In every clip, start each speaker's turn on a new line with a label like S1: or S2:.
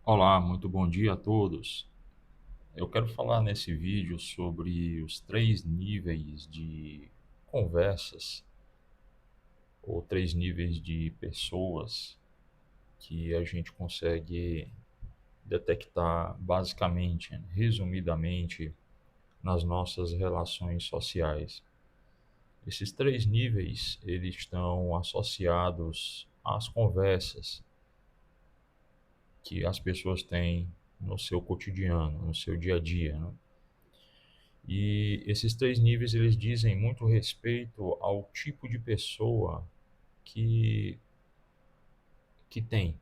S1: Olá, muito bom dia a todos. Eu quero falar nesse vídeo sobre os três níveis de conversas ou três níveis de pessoas que a gente consegue detectar basicamente, resumidamente, nas nossas relações sociais. Esses três níveis, eles estão associados às conversas que as pessoas têm no seu cotidiano, no seu dia a dia, né? E esses três níveis eles dizem muito respeito ao tipo de pessoa que, que tem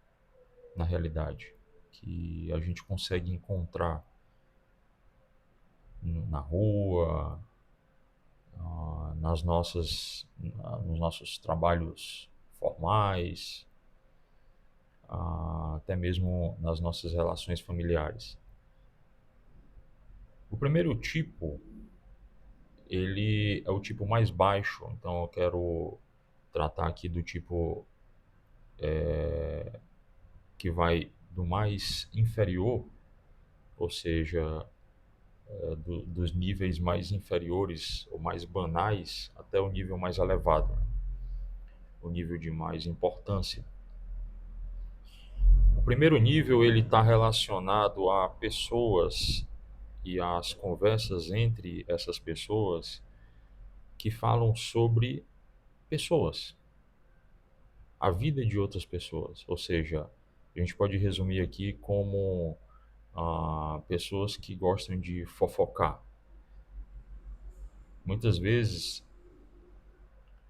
S1: na realidade, que a gente consegue encontrar na rua, nos nossos trabalhos formais, até mesmo nas nossas relações familiares. O primeiro tipo, ele é o tipo mais baixo, então eu quero tratar aqui do tipo que vai do mais inferior, ou seja, dos níveis mais inferiores ou mais banais até o nível mais elevado, né? O nível de mais importância. O primeiro nível ele está relacionado a pessoas e às conversas entre essas pessoas que falam sobre pessoas, a vida de outras pessoas, ou seja, a gente pode resumir aqui como pessoas que gostam de fofocar. Muitas vezes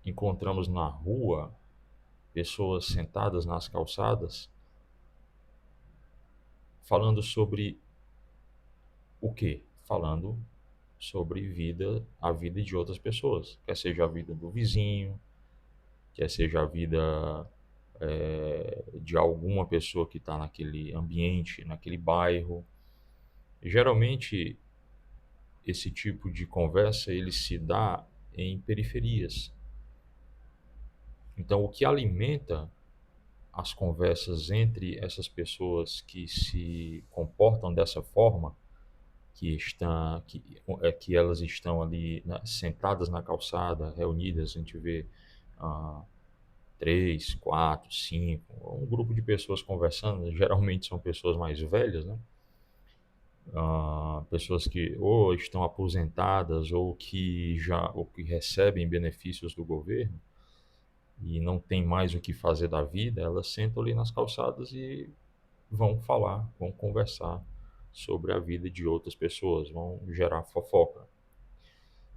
S1: encontramos na rua pessoas sentadas nas calçadas falando sobre o quê? Falando sobre a vida de outras pessoas, quer seja a vida do vizinho, quer seja a vida de alguma pessoa que está naquele ambiente, naquele bairro. Geralmente esse tipo de conversa ele se dá em periferias. Então o que alimenta as conversas entre essas pessoas que se comportam dessa forma, que elas estão ali sentadas na calçada, reunidas, a gente vê ah, três, quatro, cinco, um grupo de pessoas conversando, geralmente são pessoas mais velhas, né? Pessoas que ou estão aposentadas ou que recebem benefícios do governo e não tem mais o que fazer da vida, elas sentam ali nas calçadas e vão falar, vão conversar sobre a vida de outras pessoas, vão gerar fofoca.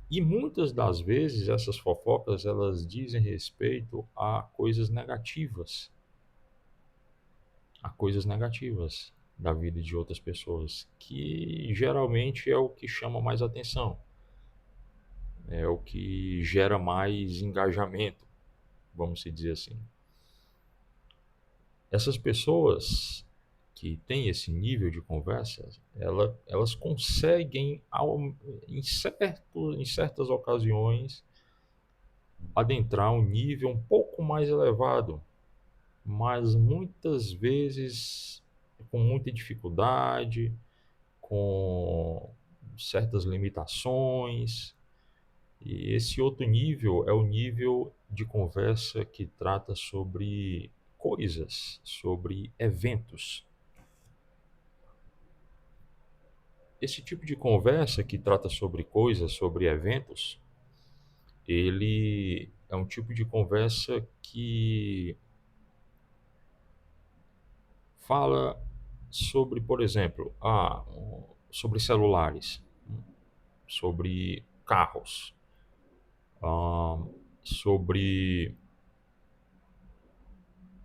S1: E muitas das vezes essas fofocas elas dizem respeito a coisas negativas da vida de outras pessoas, que geralmente é o que chama mais atenção, é o que gera mais engajamento, vamos dizer assim. Essas pessoas que têm esse nível de conversa, elas conseguem, em certas ocasiões, adentrar um nível um pouco mais elevado, mas muitas vezes com muita dificuldade, com certas limitações. E esse outro nível é o nível de conversa que trata sobre coisas, sobre eventos. Esse tipo de conversa que trata sobre coisas, sobre eventos, ele é um tipo de conversa que fala sobre, por exemplo, sobre celulares, sobre carros, ah, sobre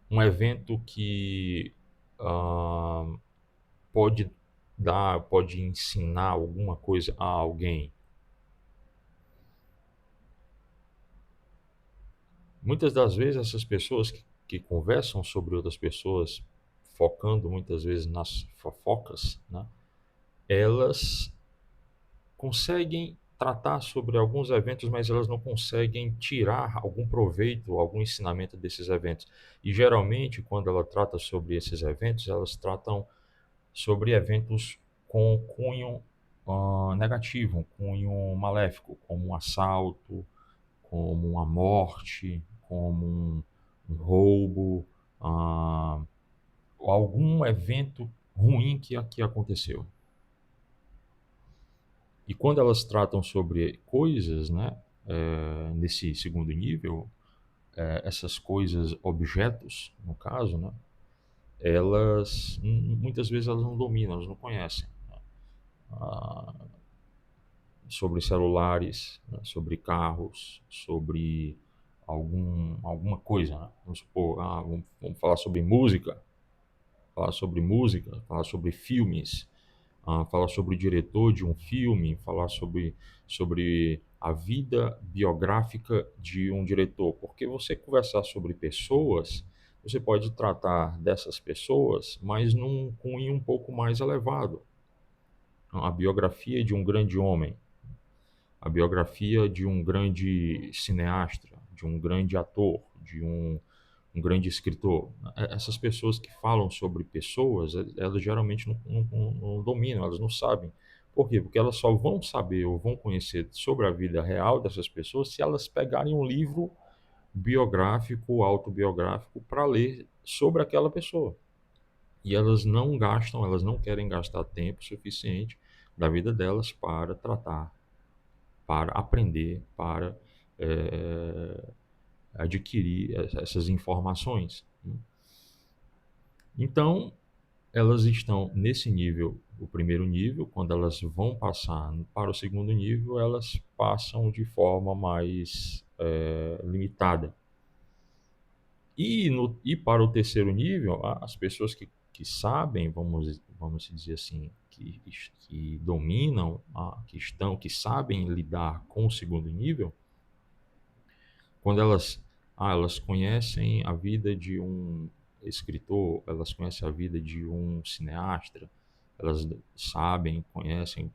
S1: um evento que ah, pode ensinar alguma coisa a alguém. Muitas das vezes essas pessoas que conversam sobre outras pessoas, focando muitas vezes nas fofocas, né, elas conseguem tratar sobre alguns eventos, mas elas não conseguem tirar algum proveito, algum ensinamento desses eventos. E geralmente, quando ela trata sobre esses eventos, elas tratam sobre eventos com cunho negativo, um cunho maléfico, como um assalto, como uma morte, como um roubo, ah, ou algum evento ruim que aqui aconteceu. E quando elas tratam sobre coisas, né, nesse segundo nível, essas coisas, objetos, no caso, né, elas muitas vezes elas não dominam, elas não conhecem. Ah, sobre celulares, né, sobre carros, sobre alguma coisa, né? Vamos supor, vamos falar sobre música, falar sobre filmes, falar sobre o diretor de um filme, falar sobre a vida biográfica de um diretor. Porque você conversar sobre pessoas, você pode tratar dessas pessoas, mas num cunho um pouco mais elevado. A biografia de um grande homem, a biografia de um grande cineasta, de um grande ator, de um grande escritor. Essas pessoas que falam sobre pessoas, elas geralmente não dominam, elas não sabem. Por quê? Porque elas só vão saber ou vão conhecer sobre a vida real dessas pessoas se elas pegarem um livro biográfico, autobiográfico, para ler sobre aquela pessoa. E elas não gastam, elas não querem gastar tempo suficiente da vida delas para tratar, para aprender, para eh, adquirir essas informações. Então, elas estão nesse nível, o primeiro nível. Quando elas vão passar para o segundo nível, elas passam de forma mais limitada. E para o terceiro nível, as pessoas que sabem, vamos dizer assim, que dominam, que sabem lidar com o segundo nível, quando elas conhecem a vida de um escritor, elas conhecem a vida de um cineasta, elas sabem, conhecem,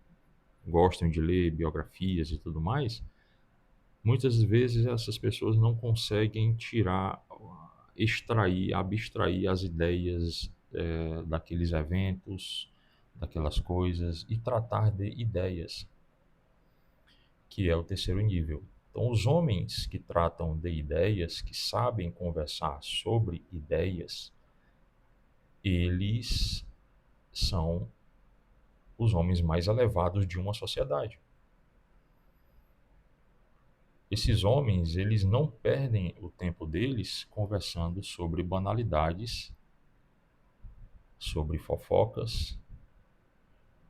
S1: gostam de ler biografias e tudo mais, muitas vezes essas pessoas não conseguem extrair, abstrair as ideias daqueles eventos, daquelas coisas e tratar de ideias, que é o terceiro nível. Então, os homens que tratam de ideias, que sabem conversar sobre ideias, eles são os homens mais elevados de uma sociedade. Esses homens, eles não perdem o tempo deles conversando sobre banalidades, sobre fofocas,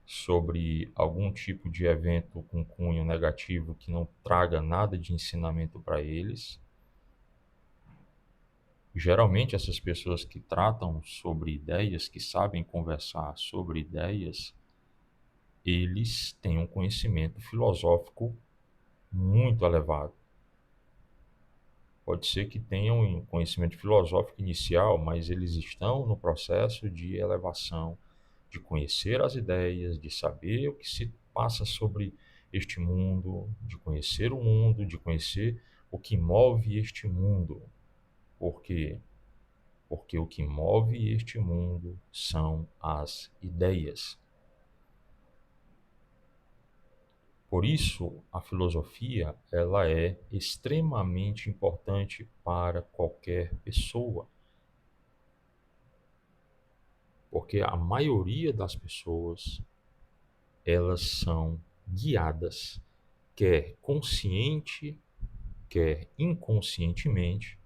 S1: sobre algum tipo de evento com cunho negativo que não traga nada de ensinamento para eles. Geralmente, essas pessoas que tratam sobre ideias, que sabem conversar sobre ideias, eles têm um conhecimento filosófico muito elevado. Pode ser que tenham um conhecimento filosófico inicial, mas eles estão no processo de elevação, de conhecer as ideias, de saber o que se passa sobre este mundo, de conhecer o mundo, de conhecer o que move este mundo. Por quê? Porque o que move este mundo são as ideias. Por isso, a filosofia, ela é extremamente importante para qualquer pessoa, porque a maioria das pessoas, elas são guiadas, quer consciente, quer inconscientemente,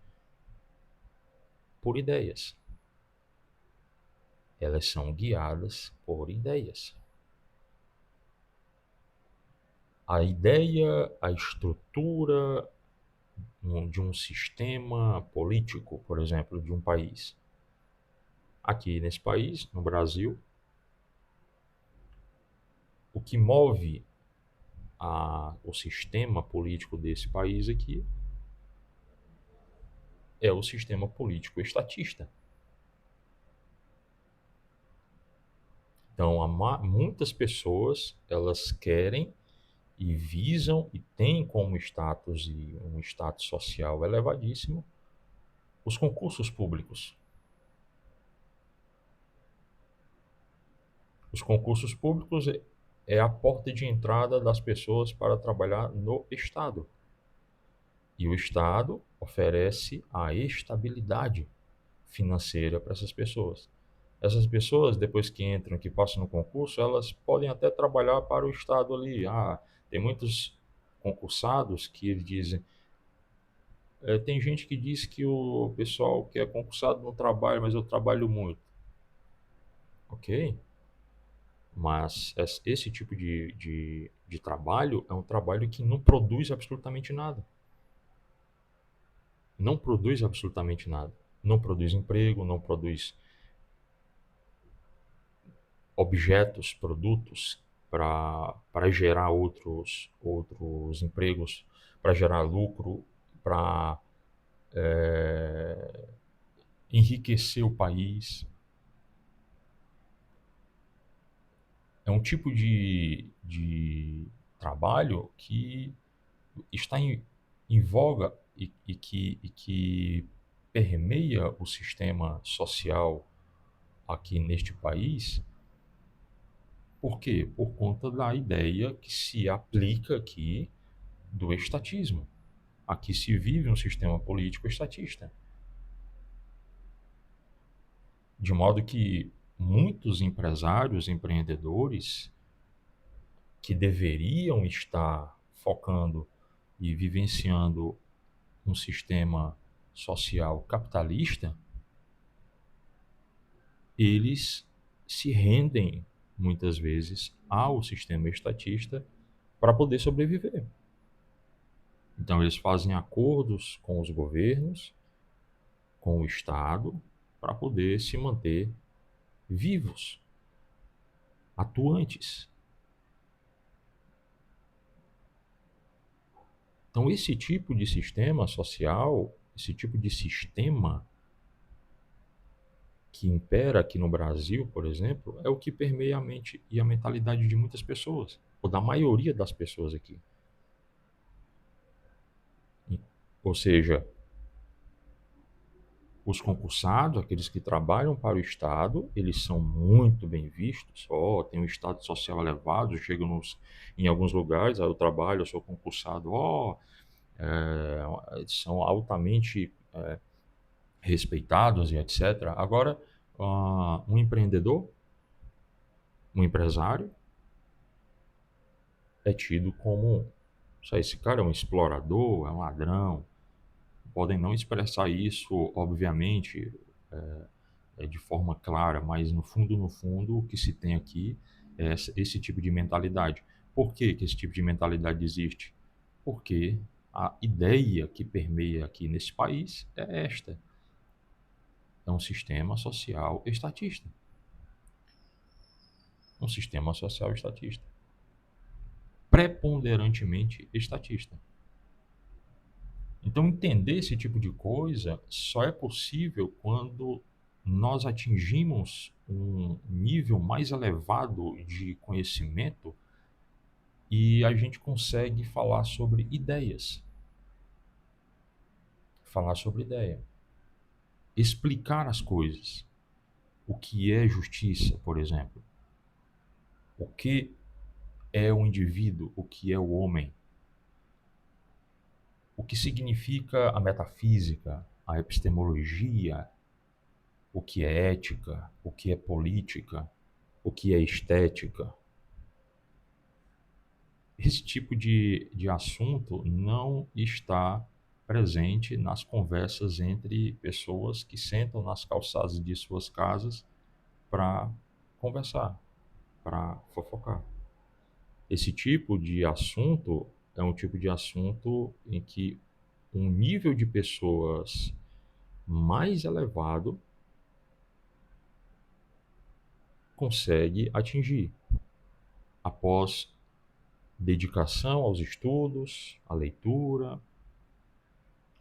S1: por ideias. Elas são guiadas por ideias. A ideia, a estrutura de um sistema político, por exemplo, de um país. Aqui nesse país, no Brasil, o que move o sistema político desse país aqui é o sistema político estatista. Então, muitas pessoas, elas querem e visam e têm como status e um status social elevadíssimo os concursos públicos. Os concursos públicos é a porta de entrada das pessoas para trabalhar no Estado. E o Estado oferece a estabilidade financeira para essas pessoas. Essas pessoas, depois que entram, que passam no concurso, elas podem até trabalhar para o Estado ali. Tem muitos concursados que eles dizem. Tem gente que diz que o pessoal que é concursado não trabalha, mas eu trabalho muito. Ok? Mas esse tipo de trabalho é um trabalho que não produz absolutamente nada. Não produz absolutamente nada. Não produz emprego, não produz objetos, produtos para gerar outros empregos, para gerar lucro, para enriquecer o país. É um tipo de trabalho que está em voga e que permeia o sistema social aqui neste país. Por quê? Por conta da ideia que se aplica aqui do estatismo. Aqui se vive um sistema político estatista. De modo que muitos empresários, empreendedores, que deveriam estar focando e vivenciando um sistema social capitalista, eles se rendem muitas vezes ao sistema estatista para poder sobreviver. Então, eles fazem acordos com os governos, com o Estado, para poder se manter vivos, atuantes. Então, esse tipo de sistema social, esse tipo de sistema que impera aqui no Brasil, por exemplo, é o que permeia a mente e a mentalidade de muitas pessoas, ou da maioria das pessoas aqui. Ou seja, os concursados, aqueles que trabalham para o Estado, eles são muito bem vistos. Tem um estado social elevado, chegam em alguns lugares, eu trabalho, eu sou concursado, são altamente respeitados e etc. Agora, um empreendedor, um empresário, é tido como, esse cara é um explorador, é um ladrão. Podem não expressar isso, obviamente, de forma clara, mas no fundo, o que se tem aqui é esse tipo de mentalidade. Por que que esse tipo de mentalidade existe? Porque a ideia que permeia aqui nesse país é esta: é um sistema social estatista. Um sistema social estatista. Preponderantemente estatista. Então, entender esse tipo de coisa só é possível quando nós atingimos um nível mais elevado de conhecimento e a gente consegue falar sobre ideias. Falar sobre ideia. Explicar as coisas. O que é justiça, por exemplo. O que é o indivíduo, o que é o homem. O que significa a metafísica, a epistemologia, o que é ética, o que é política, o que é estética. Esse tipo de assunto não está presente nas conversas entre pessoas que sentam nas calçadas de suas casas para conversar, para fofocar. Esse tipo de assunto é um tipo de assunto em que um nível de pessoas mais elevado consegue atingir após dedicação aos estudos, à leitura,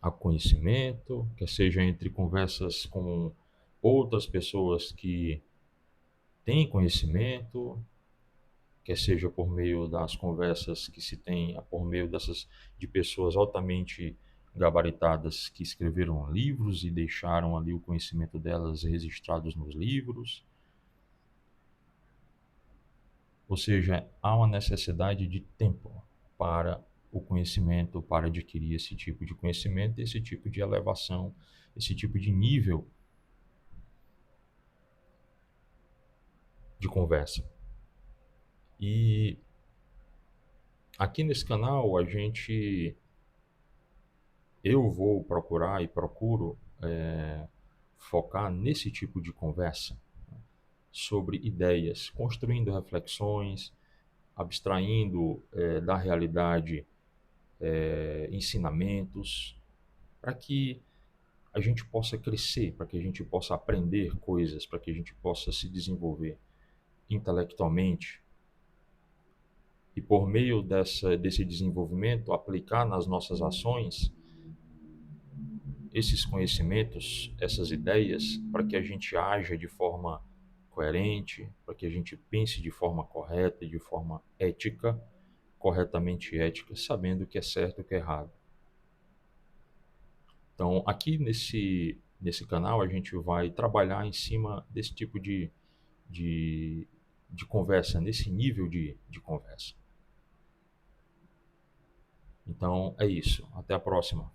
S1: ao conhecimento, quer seja entre conversas com outras pessoas que têm conhecimento, quer seja por meio das conversas que se tem, por meio de pessoas altamente gabaritadas que escreveram livros e deixaram ali o conhecimento delas registrados nos livros. Ou seja, há uma necessidade de tempo para o conhecimento, para adquirir esse tipo de conhecimento, esse tipo de elevação, esse tipo de nível de conversa. E aqui nesse canal eu vou procurar e procuro focar nesse tipo de conversa sobre ideias, construindo reflexões, abstraindo da realidade ensinamentos, para que a gente possa crescer, para que a gente possa aprender coisas, para que a gente possa se desenvolver intelectualmente e por meio desse desenvolvimento aplicar nas nossas ações esses conhecimentos, essas ideias, para que a gente haja de forma coerente, para que a gente pense de forma correta, de forma ética, corretamente ética, sabendo o que é certo e o que é errado. Então, aqui nesse canal, a gente vai trabalhar em cima desse tipo de, de conversa, nesse nível de conversa. Então, é isso. Até a próxima.